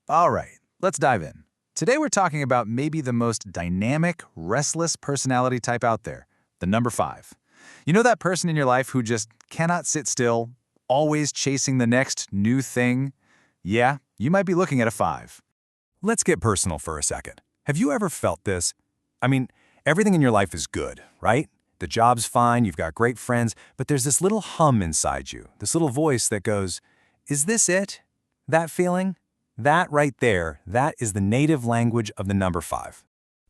All right, let's dive in. Today we're talking about maybe the most dynamic, restless personality type out there, the number 5. You know that person in your life who just cannot sit still, always chasing the next new thing? Yeah, you might be looking at a 5. Let's get personal for a second. Have you ever felt this? I mean, everything in your life is good, right? The job's fine, you've got great friends, but there's this little hum inside you, this little voice that goes, "Is this it? That feeling?" That right there, that is the native language of the number 5.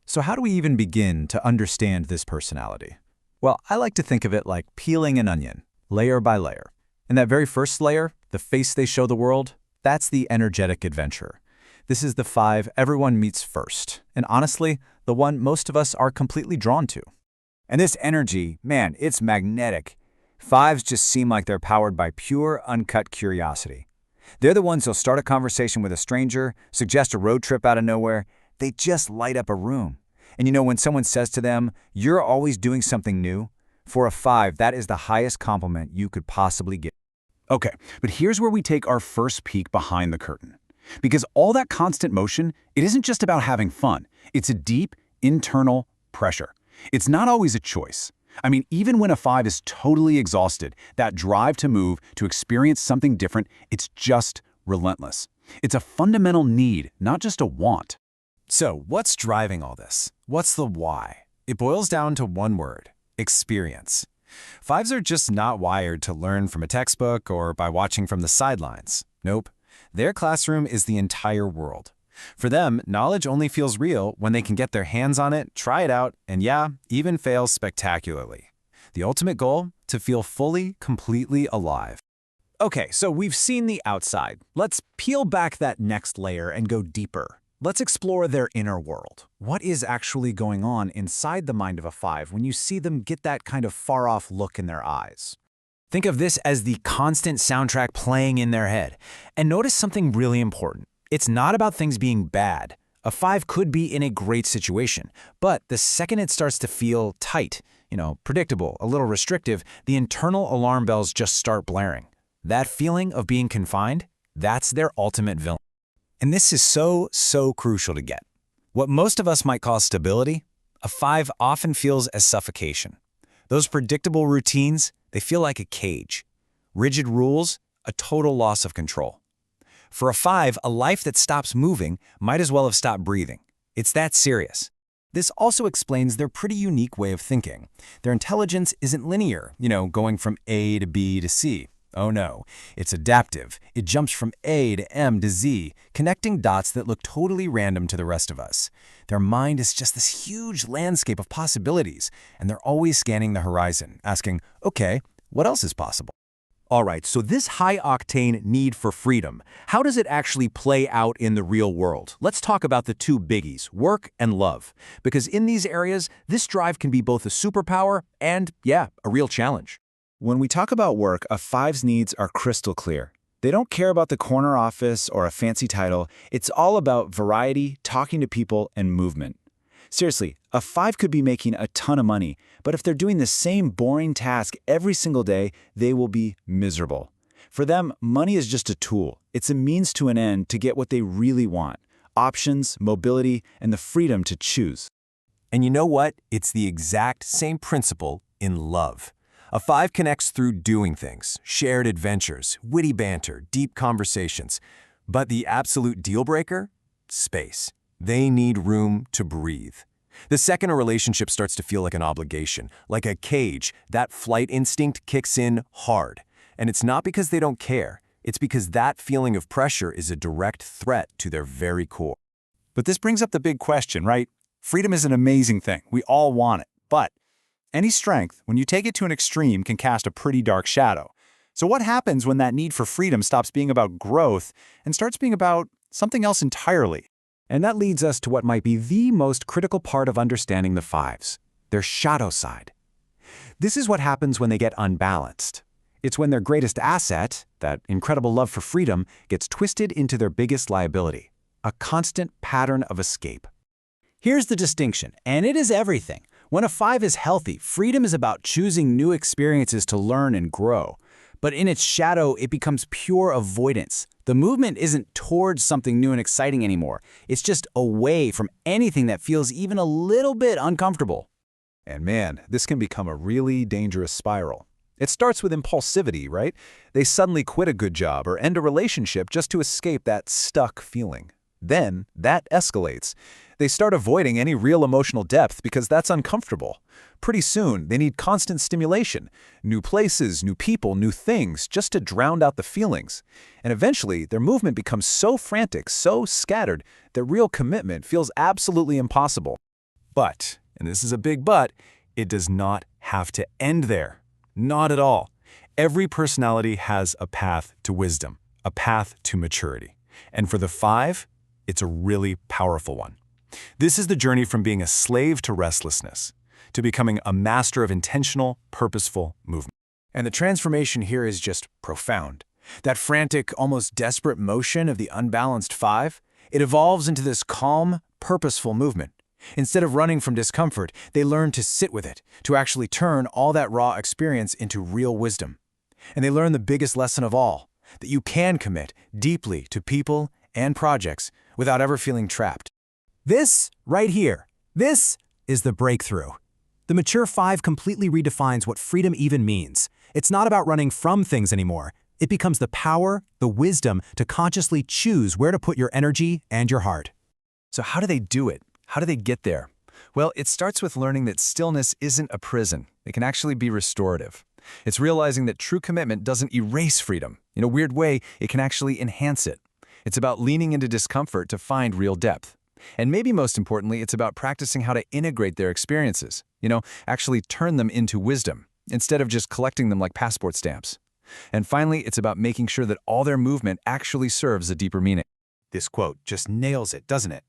So how do we even begin to understand this personality? Well, I like to think of it like peeling an onion, layer by layer. And that very first layer, the face they show the world, that's the energetic adventurer. This is the 5 everyone meets first, and honestly, the one most of us are completely drawn to. And this energy, man, it's magnetic. 5s just seem like they're powered by pure, uncut curiosity. They're the ones who'll start a conversation with a stranger, suggest a road trip out of nowhere. They just light up a room. And you know, when someone says to them, "You're always doing something new," for a 5, that is the highest compliment you could possibly get. Okay, but here's where we take our first peek behind the curtain. Because all that constant motion, it isn't just about having fun. It's a deep, internal pressure. It's not always a choice. I mean, even when a 5 is totally exhausted, that drive to move, to experience something different, it's just relentless. It's a fundamental need, not just a want. So, what's driving all this? What's the why? It boils down to one word: experience. 5s are just not wired to learn from a textbook or by watching from the sidelines. Nope. Their classroom is the entire world. For them, knowledge only feels real when they can get their hands on it, try it out, and yeah, even fail spectacularly. The ultimate goal? To feel fully, completely alive. Okay, so we've seen the outside. Let's peel back that next layer and go deeper. Let's explore their inner world. What is actually going on inside the mind of a 5 when you see them get that kind of far-off look in their eyes? Think of this as the constant soundtrack playing in their head. And notice something really important. It's not about things being bad. A 5 could be in a great situation, but the second it starts to feel tight, predictable, a little restrictive, the internal alarm bells just start blaring. That feeling of being confined, that's their ultimate villain. And this is so crucial to get. What most of us might call stability, a 5 often feels as suffocation. Those predictable routines, they feel like a cage. Rigid rules, a total loss of control. For a 5, a life that stops moving might as well have stopped breathing. It's that serious. This also explains their pretty unique way of thinking. Their intelligence isn't linear, going from A to B to C. Oh no, it's adaptive. It jumps from A to M to Z, connecting dots that look totally random to the rest of us. Their mind is just this huge landscape of possibilities, and they're always scanning the horizon, asking, okay, what else is possible? All right, so this high-octane need for freedom, how does it actually play out in the real world? Let's talk about the two biggies, work and love. Because in these areas, this drive can be both a superpower and, yeah, a real challenge. When we talk about work, a 5's needs are crystal clear. They don't care about the corner office or a fancy title. It's all about variety, talking to people, and movement. Seriously, a 5 could be making a ton of money, but if they're doing the same boring task every single day, they will be miserable. For them, money is just a tool. It's a means to an end to get what they really want: options, mobility, and the freedom to choose. And you know what? It's the exact same principle in love. A 5 connects through doing things, shared adventures, witty banter, deep conversations. But the absolute deal breaker? Space. They need room to breathe. The second a relationship starts to feel like an obligation, like a cage, that flight instinct kicks in hard. And it's not because they don't care. It's because that feeling of pressure is a direct threat to their very core. But this brings up the big question, right? Freedom is an amazing thing. We all want it. But any strength, when you take it to an extreme, can cast a pretty dark shadow. So what happens when that need for freedom stops being about growth and starts being about something else entirely? And that leads us to what might be the most critical part of understanding the 5s, their shadow side. This is what happens when they get unbalanced. It's when their greatest asset, that incredible love for freedom, gets twisted into their biggest liability, a constant pattern of escape. Here's the distinction, and it is everything. When a 5 is healthy, freedom is about choosing new experiences to learn and grow. But in its shadow, it becomes pure avoidance, The movement isn't towards something new and exciting anymore. It's just away from anything that feels even a little bit uncomfortable. And man, this can become a really dangerous spiral. It starts with impulsivity, right? They suddenly quit a good job or end a relationship just to escape that stuck feeling. Then, that escalates. They start avoiding any real emotional depth because that's uncomfortable. Pretty soon, they need constant stimulation, new places, new people, new things, just to drown out the feelings. And eventually, their movement becomes so frantic, so scattered, that real commitment feels absolutely impossible. But, and this is a big but, it does not have to end there. Not at all. Every personality has a path to wisdom, a path to maturity. And for the 5, it's a really powerful one. This is the journey from being a slave to restlessness, to becoming a master of intentional, purposeful movement. And the transformation here is just profound. That frantic, almost desperate motion of the unbalanced 5, it evolves into this calm, purposeful movement. Instead of running from discomfort, they learn to sit with it, to actually turn all that raw experience into real wisdom. And they learn the biggest lesson of all, that you can commit deeply to people and projects without ever feeling trapped. This, right here, this is the breakthrough. The mature 5 completely redefines what freedom even means. It's not about running from things anymore. It becomes the power, the wisdom to consciously choose where to put your energy and your heart. So how do they do it? How do they get there? Well, it starts with learning that stillness isn't a prison. It can actually be restorative. It's realizing that true commitment doesn't erase freedom. In a weird way, it can actually enhance it. It's about leaning into discomfort to find real depth. And maybe most importantly, it's about practicing how to integrate their experiences. Actually turn them into wisdom, instead of just collecting them like passport stamps. And finally, it's about making sure that all their movement actually serves a deeper meaning. This quote just nails it, doesn't it?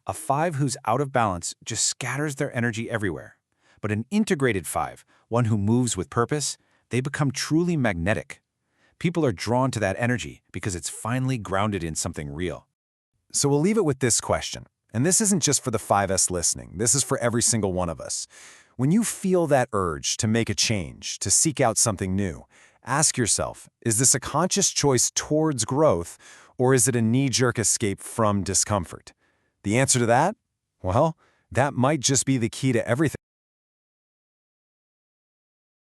A 5 who's out of balance just scatters their energy everywhere. But an integrated 5, one who moves with purpose, they become truly magnetic. People are drawn to that energy because it's finally grounded in something real. So we'll leave it with this question. And this isn't just for the 5S listening. This is for every single one of us. When you feel that urge to make a change, to seek out something new, ask yourself, is this a conscious choice towards growth, or is it a knee-jerk escape from discomfort? The answer to that? Well, that might just be the key to everything.